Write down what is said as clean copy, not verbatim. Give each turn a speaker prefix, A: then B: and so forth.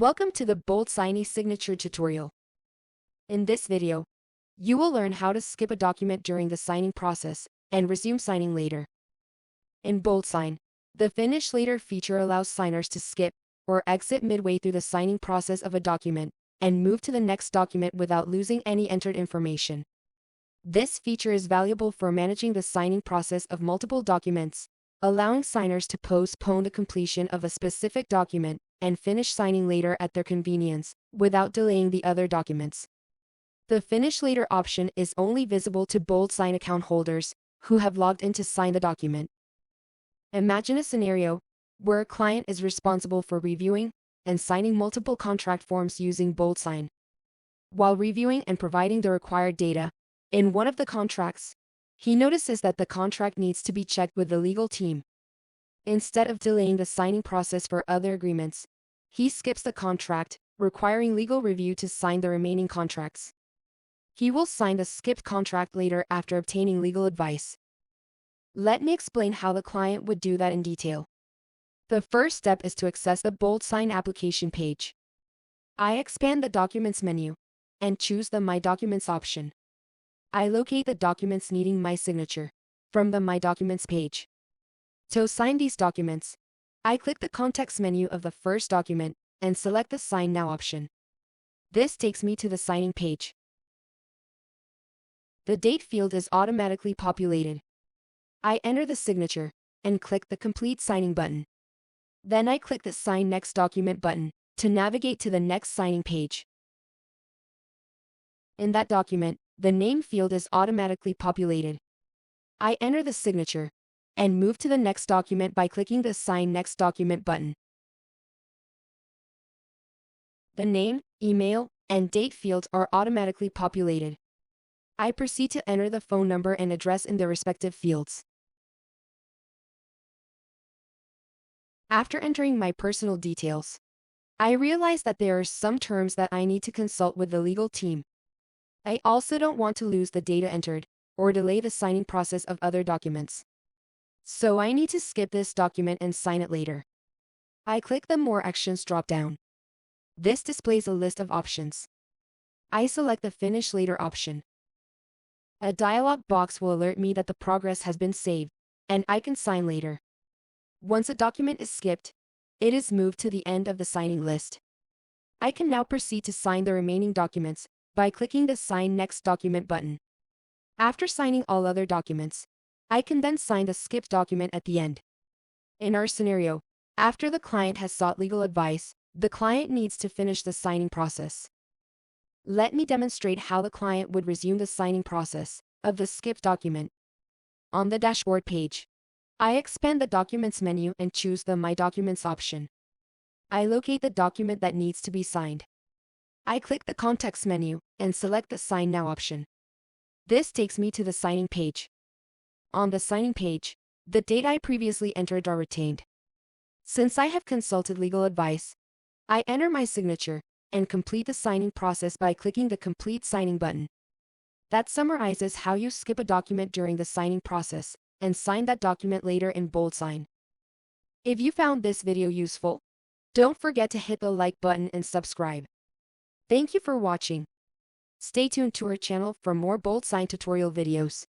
A: Welcome to the BoldSign eSignature tutorial. In this video, you will learn how to skip a document during the signing process and resume signing later. In BoldSign, the Finish Later feature allows signers to skip or exit midway through the signing process of a document and move to the next document without losing any entered information. This feature is valuable for managing the signing process of multiple documents, allowing signers to postpone the completion of a specific document and finish signing later at their convenience, without delaying the other documents. The Finish Later option is only visible to BoldSign account holders who have logged in to sign the document. Imagine a scenario where a client is responsible for reviewing and signing multiple contract forms using BoldSign. While reviewing and providing the required data, in one of the contracts, he notices that the contract needs to be checked with the legal team. Instead of delaying the signing process for other agreements, he skips the contract, requiring legal review to sign the remaining contracts. He will sign the skipped contract later after obtaining legal advice. Let me explain how the client would do that in detail. The first step is to access the BoldSign application page. I expand the Documents menu and choose the My Documents option. I locate the documents needing my signature from the My Documents page. To sign these documents, I click the context menu of the first document and select the Sign Now option. This takes me to the signing page. The date field is automatically populated. I enter the signature and click the Complete Signing button. Then I click the Sign Next Document button to navigate to the next signing page. In that document, the name field is automatically populated. I enter the signature and move to the next document by clicking the Sign Next Document button. The name, email, and date fields are automatically populated. I proceed to enter the phone number and address in the respective fields. After entering my personal details, I realize that there are some terms that I need to consult with the legal team. I also don't want to lose the data entered or delay the signing process of other documents. So I need to skip this document and sign it later. I click the More Actions drop-down. This displays a list of options. I select the Finish Later option. A dialog box will alert me that the progress has been saved, and I can sign later. Once a document is skipped, it is moved to the end of the signing list. I can now proceed to sign the remaining documents by clicking the Sign Next Document button. After signing all other documents, I can then sign the skipped document at the end. In our scenario, after the client has sought legal advice, the client needs to finish the signing process. Let me demonstrate how the client would resume the signing process of the skipped document. On the dashboard page, I expand the Documents menu and choose the My Documents option. I locate the document that needs to be signed. I click the Context menu and select the Sign Now option. This takes me to the signing page. On the signing page, the date I previously entered are retained. Since I have consulted legal advice, I enter my signature and complete the signing process by clicking the Complete Signing button. That summarizes how you skip a document during the signing process and sign that document later in BoldSign. If you found this video useful, don't forget to hit the like button and subscribe. Thank you for watching. Stay tuned to our channel for more BoldSign tutorial videos.